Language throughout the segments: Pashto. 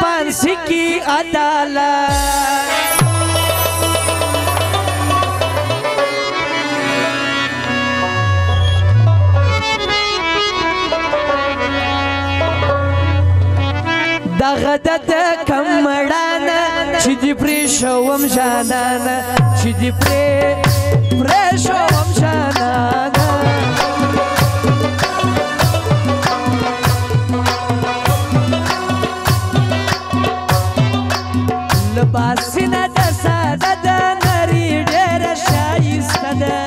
پانسی کی عدالت دغه د کمړانه چې دی پرې شوم جانانه چې دی پرې شوم جانانه لباسینه د ساده د نري ډېره ښایسته ده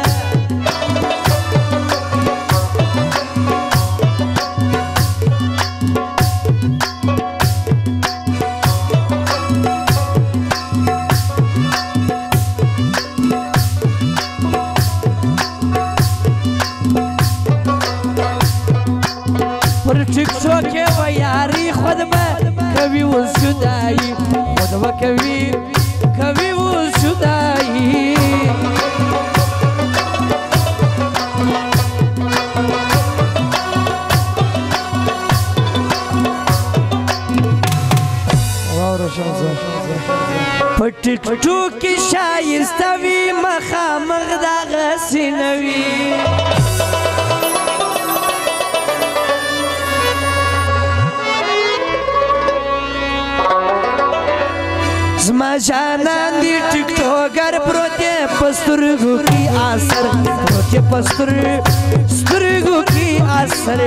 پر ټیک ټاک کې و یاري خود به کوي اوس جدایي خود به کوي اوس جدایي په ټیک ټاک کې ښایسته وي مخامخ دغسې نه وي زما جانان دی ټیک ټاکر پروت دی په سترګو کې اثر پروت دی په سترګو کې اثر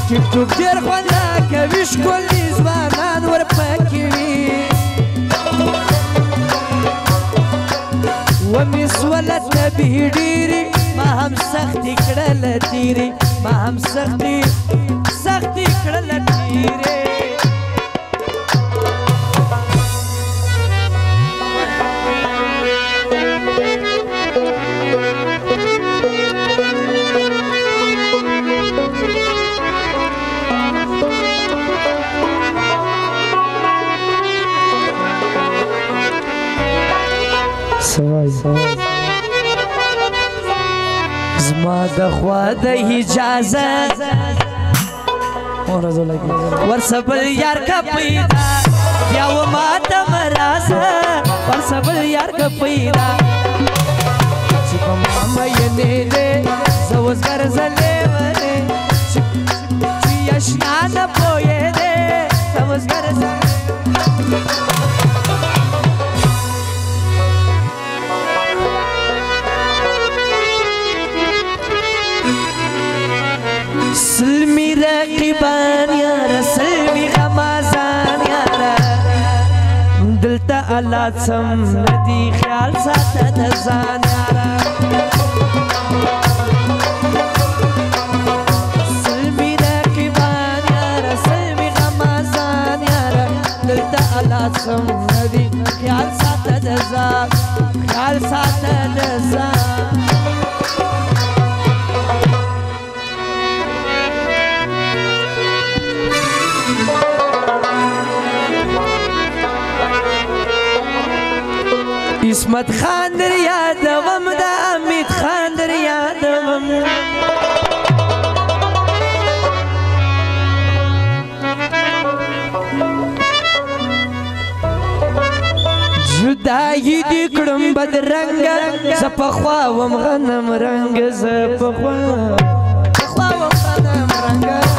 ټیک ټاک ډېر خوندناکه وي ښکلي ځوانان ورپکې وي ومې سوله طبیعي ډېرې ما هم سختي کړله تېرې ما هم سختي کړله تېرې زما د خوا د اجازه ورسه بل یار که پیدا بیا و ما ته مرازه ورسه بل یار که پیدا چې په ما مینې دی زه اوس ګرځلې ولې چې اشنا نه پوهېدې زه اوس ګرځلې سلمی رقیبان یارا سلمی غمازان یارا دلتا اللہ سم ندی خیال ساتا دزان یارا سلمی رقیبان یارا سلمی غمازان یارا دلتا اللہ سم ندی خیال ساتا دزان اسمت خان در یادوم دا امید خان در یادوم جدایی دی کړم بدرنګ زه پخوا وم غنم رنګ زه پخوا وم غنم رنګ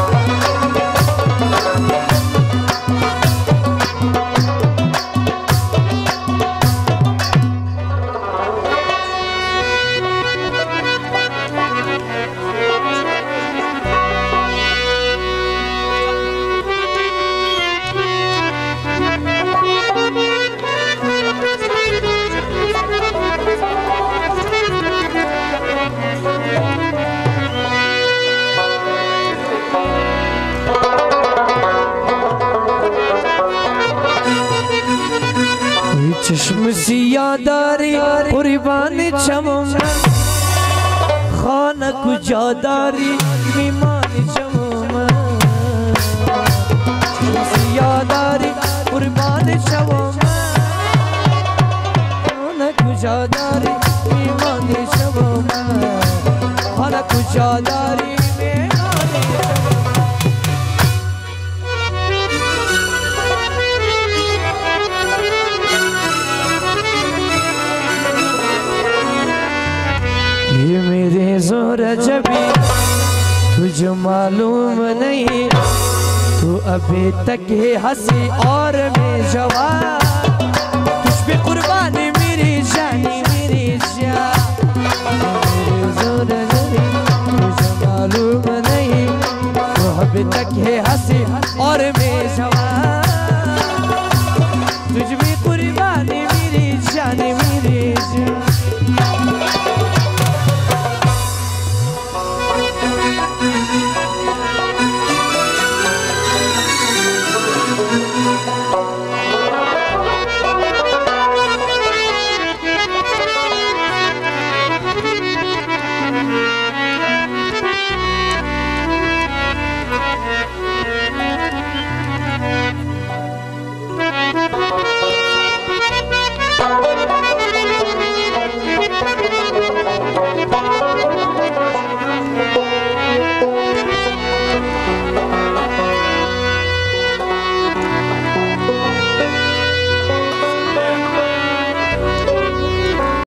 چشم سیاه داری قربان چمم خانه کجا داری میمان چمم چشم سیاه داری قربان چمم خانه کجا داری میمان چمم خانه ये मेरे जोर जबी तुझे मालूम नहीं, तू अभी तक है हंसी और मैं जवान, तुझ पे कुर्बानी मेरी जानी मेरी जान। मेरे जोर जबी तुझे मालूम नहीं, तू अभी तक है हंसी और मैं जवान।